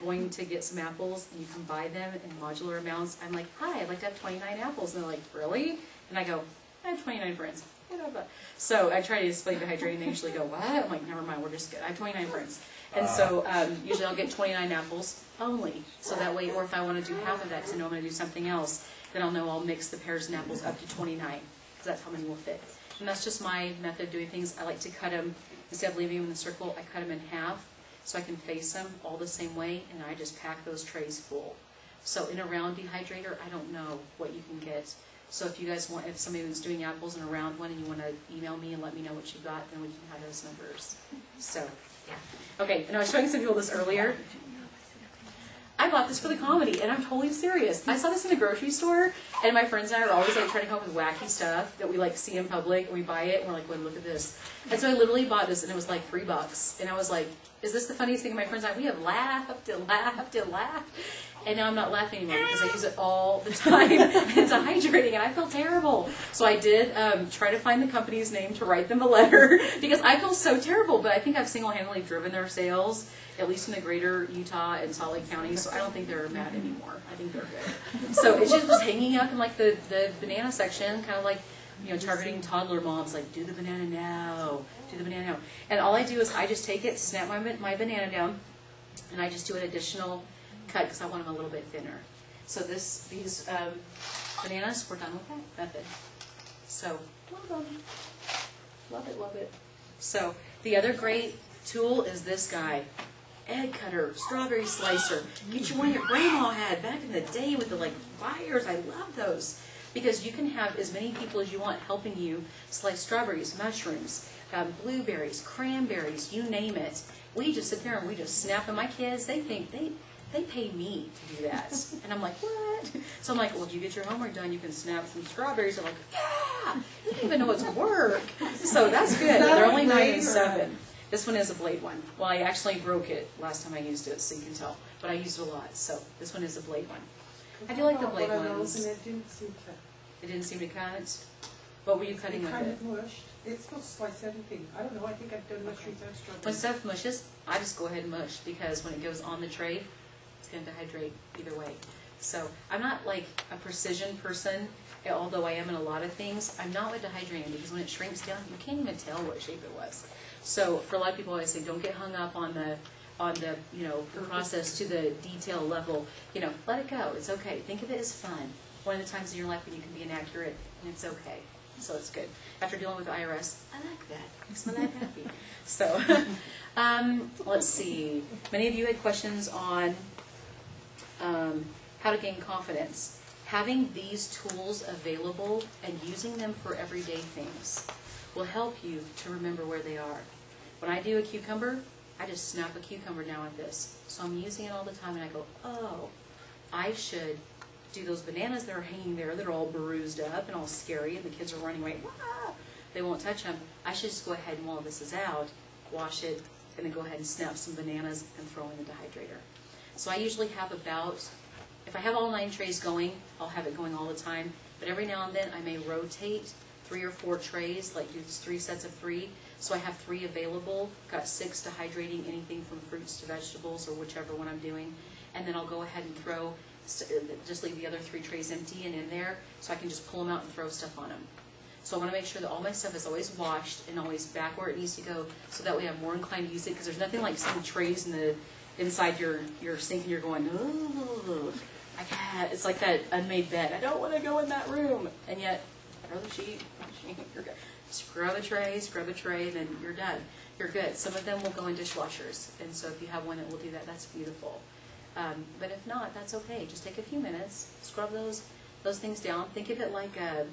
going to get some apples, and you can buy them in modular amounts. I'm like, hi, I'd like to have 29 apples. And they're like, really? And I go, I have 29 friends. So I try to explain dehydrating. They usually go, what? I'm like, never mind, we're just good. I have 29 friends. And so usually I'll get 29 apples only. So that way, or if I want to do half of that because I know I'm going to do something else, then I'll know I'll mix the pears and apples up to 29 because that's how many will fit. And that's just my method of doing things. I like to cut them, instead of leaving them in the circle, I cut them in half so I can face them all the same way, and I just pack those trays full. So in a round dehydrator, I don't know what you can get. So if you guys want, if somebody was doing apples in a round one and you want to email me and let me know what you got, then we can have those numbers. So, yeah. Okay, and I was showing some people this earlier. I bought this for the comedy, and I'm totally serious. I saw this in the grocery store, and my friends and I are always like trying to come up with wacky stuff that we like see in public, and we buy it, and we're like, well, look at this. And so I literally bought this, and it was like $3. And I was like, is this the funniest thing? And my friends and I, we have laughed and laughed and laughed. And now I'm not laughing anymore because I use it all the time. It's dehydrating, and I feel terrible. So I did try to find the company's name to write them a letter because I feel so terrible. But I think I've single-handedly driven their sales, at least in the greater Utah and Salt Lake County, so I don't think they're mad anymore. I think they're good. So it just was hanging up in like the banana section, kind of like, you know, targeting toddler moms, like, do the banana now, do the banana now. And all I do is I just take it, snap my banana down, and I just do an additional cut because I want them a little bit thinner. So these bananas, we're done with that method. So, love them. Love it, love it. So the other great tool is this guy. Egg cutter, strawberry slicer. Get you one your grandma had back in the day with the like fires. I love those. Because you can have as many people as you want helping you slice strawberries, mushrooms, blueberries, cranberries, you name it. We just sit there and we just snap them. My kids, they think they pay me to do that. And I'm like, what? So I'm like, well, if you get your homework done, you can snap some strawberries. They're like, yeah, you don't even know it's work. So that's good. They're only 9 and 7. This one is a blade one. Well, I actually broke it last time I used it, so you can tell. But I used it a lot, so this one is a blade one. I do like the blade ones. And it didn't seem to. It didn't seem to cut. What were you cutting with it? Kind of mushed. It's supposed to slice everything. I don't know. I think I've done mushrooms and strawberries. When stuff mushes, I just go ahead and mush because when it goes on the tray, it's going to dehydrate either way. So I'm not like a precision person, although I am in a lot of things. I'm not with dehydrating because when it shrinks down, you can't even tell what shape it was. So for a lot of people, I say don't get hung up on the you know, the process to the detail level. You know, let it go. It's okay. Think of it as fun. One of the times in your life when you can be inaccurate, and it's okay. So it's good. After dealing with the IRS, I like that. Makes my life happy. So let's see. Many of you had questions on how to gain confidence. Having these tools available and using them for everyday things will help you to remember where they are. When I do a cucumber, I just snap a cucumber now at this. So I'm using it all the time, and I go, oh, I should do those bananas that are hanging there that are all bruised up and all scary, and the kids are running away. Wah! They won't touch them. I should just go ahead and while this is out, wash it, and then go ahead and snap some bananas and throw in the dehydrator. So I usually have about, if I have all 9 trays going, I'll have it going all the time. But every now and then I may rotate 3 or 4 trays, like do 3 sets of 3. So I have 3 available, got 6 dehydrating anything from fruits to vegetables or whichever one I'm doing. And then I'll go ahead and throw, just leave the other 3 trays empty and in there so I can just pull them out and throw stuff on them. So I want to make sure that all my stuff is always washed and always back where it needs to go so that way I'm more inclined to use it because there's nothing like seeing trays in the inside your sink and you're going, oh, I can't. It's like that unmade bed. I don't want to go in that room. And yet, throw the sheet, you're good. Scrub a tray, and then you're done. You're good. Some of them will go in dishwashers. And so if you have one that will do that, that's beautiful. But if not, that's okay. Just take a few minutes, scrub those things down. Think of it like I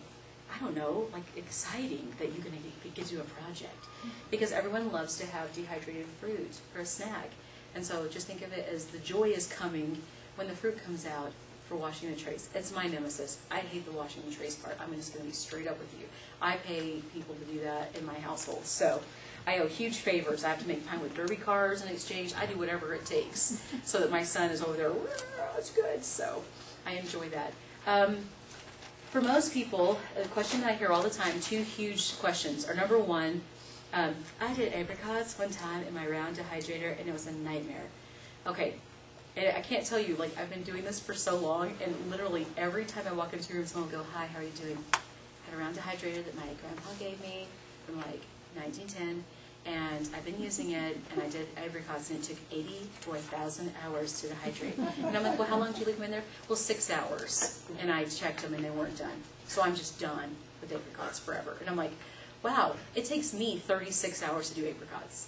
don't know, like exciting that it gives you a project. Because everyone loves to have dehydrated fruit for a snack. And so just think of it as the joy is coming when the fruit comes out for washing the trays. It's my nemesis. I hate the washing the trays part. I'm just going to be straight up with you. I pay people to do that in my household. So I owe huge favors. I have to make time with derby cars in exchange. I do whatever it takes so that my son is over there, it's good. So I enjoy that. For most people, a question that I hear all the time, 2 huge questions are, number 1, I did apricots one time in my round dehydrator and it was a nightmare. Okay, And I can't tell you, like, I've been doing this for so long, and literally every time I walk into your room, someone will go, "Hi, how are you doing?" I had a round dehydrator that my grandpa gave me from like 1910, and I've been using it, and I did apricots, and it took 80 to 1,000 hours to dehydrate. And I'm like, "Well, how long did you leave them in there?" "Well, 6 hours." And I checked them, and they weren't done. So I'm just done with apricots forever. And I'm like, wow, it takes me 36 hours to do apricots.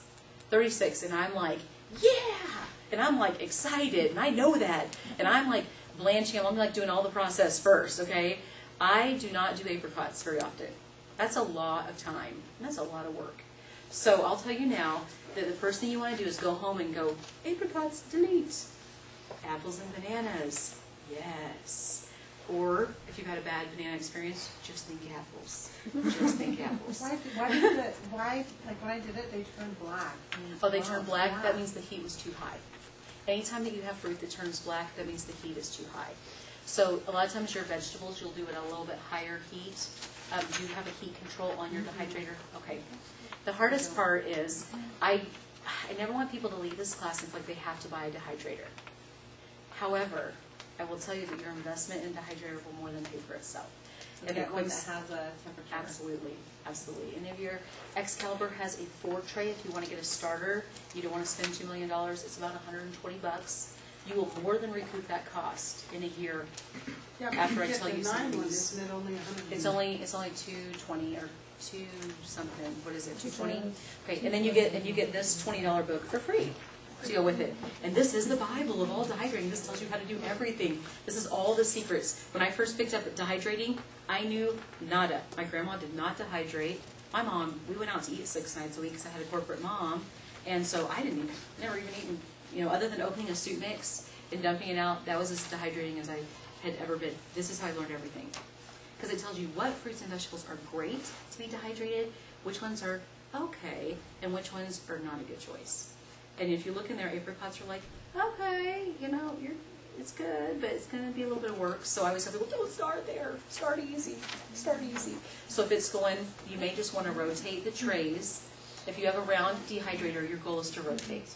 36, and I'm like, yeah! And I'm like excited, and I know that. And I'm like blanching, I'm like doing all the process first, okay? I do not do apricots very often. That's a lot of time, and that's a lot of work. So I'll tell you now that the first thing you want to do is go home and go, apricots, delete. Apples and bananas, yes. Or if you've had a bad banana experience, just think apples. Just think apples. Why like when I did it, they turned black. Oh, they turn black? That means the heat was too high. Anytime that you have fruit that turns black, that means the heat is too high. So a lot of times your vegetables, you'll do it at a little bit higher heat. Do you have a heat control on your dehydrator? Okay. The hardest part is, I never want people to leave this class and feel like they have to buy a dehydrator. However, I will tell you that your investment in dehydrator will more than pay for itself. And get one that has a temperature. Absolutely, absolutely. And if your Excalibur has a 4-tray, if you want to get a starter, you don't want to spend $2 million, it's about $120. You will more than recoup that cost in a year. Yeah, after I tell you some of these. Isn't it only 100? It's only $220 or 2 something. What is it? $220. Okay, and then you get this $20 book for free to go with it. And this is the Bible of all dehydrating. This tells you how to do everything. This is all the secrets. When I first picked up dehydrating, I knew nada. My grandma did not dehydrate. My mom, we went out to eat 6 nights a week because I had a corporate mom, and so I didn't never even eaten, other than opening a soup mix and dumping it out. That was as dehydrating as I had ever been. This is how I learned everything, because it tells you what fruits and vegetables are great to be dehydrated, which ones are okay, and which ones are not a good choice. And if you look in there, apricots are like, okay, it's good, but it's going to be a little bit of work. So I always tell people, don't start there. Start easy. Start easy. So if it's going, you may just want to rotate the trays. If you have a round dehydrator, your goal is to rotate.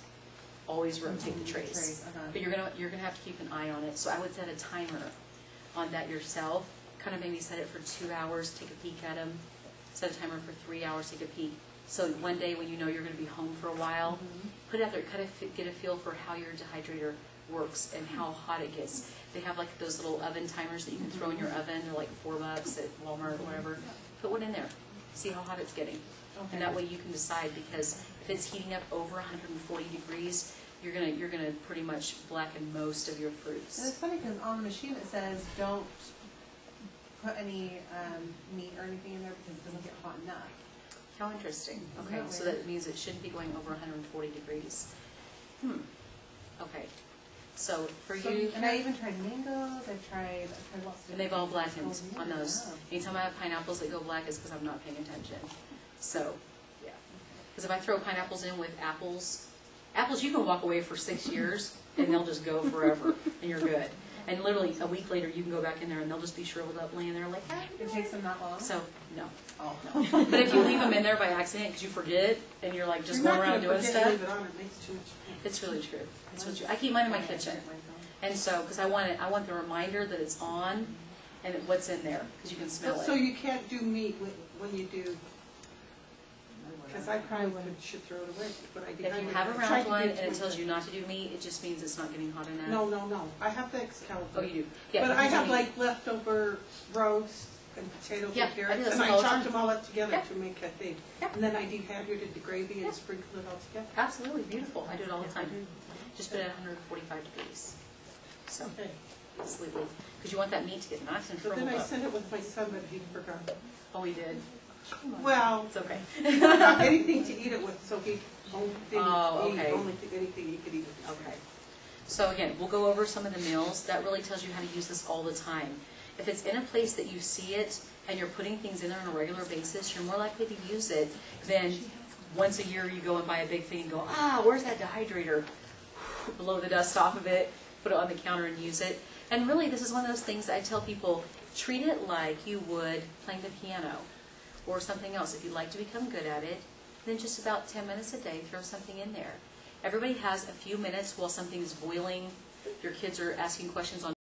Always rotate the trays. But you're gonna have to keep an eye on it. So I would set a timer on that yourself. Kind of maybe set it for 2 hours, take a peek at them. Set a timer for 3 hours, take a peek. So one day when you know you're going to be home for a while, put it out there, kind of get a feel for how your dehydrator works and how hot it gets. They have like those little oven timers that you can throw in your oven. They're like $4 at Walmart or whatever. Put one in there. See how hot it's getting. Okay. And that way you can decide, because if it's heating up over 140 degrees, you're gonna pretty much blacken most of your fruits. And it's funny because on the machine it says don't put any meat or anything in there because it doesn't get hot enough. How interesting. Okay, so that means it shouldn't be going over 140 degrees. Okay. So for you... And I even tried mangoes, I've tried lots of... And they've all blackened on those. Anytime I have pineapples that go black, it's because I'm not paying attention. So, yeah. Because if I throw pineapples in with apples you can walk away for 6 years, and they'll just go forever, and you're good. And literally, a week later, you can go back in there, and they'll just be shriveled up, laying there like, It takes them that long? So, no. Oh, no. But if you leave them in there by accident because you forget, and you're like just going around doing stuff. Leave it on, it makes too much sense. It's really true. It's really true. I keep mine in my kitchen. And so, because I want the reminder that it's on, and what's in there, because you can smell it. So you can't do meat when you do... Because I probably should throw it away. But I if you have a round one and it tells you not to do meat, it just means it's not getting hot enough. No. I have the Excalibur. Oh, you do? Yeah. But I have like leftover roast and potatoes and carrots, and I chopped them all up together to make a thing. And then I dehydrated the gravy and sprinkled it all together. Absolutely beautiful. I do it all the time. Just put it at 145 degrees. So, absolutely. Because you want that meat to get nice and shriveled up. But then I sent it with my son, but he forgot. Oh, he did? Well, it's okay. Not anything to eat it with, so he only okay. anything he could eat with. Okay. So again, we'll go over some of the meals. That really tells you how to use this all the time. If it's in a place that you see it and you're putting things in there on a regular basis, you're more likely to use it than once a year you go and buy a big thing and go, where's that dehydrator? Blow the dust off of it, put it on the counter and use it. And really, this is one of those things that I tell people, treat it like you would playing the piano or something else. If you'd like to become good at it, then just about 10 minutes a day, throw something in there. Everybody has a few minutes while something's boiling your kids are asking questions on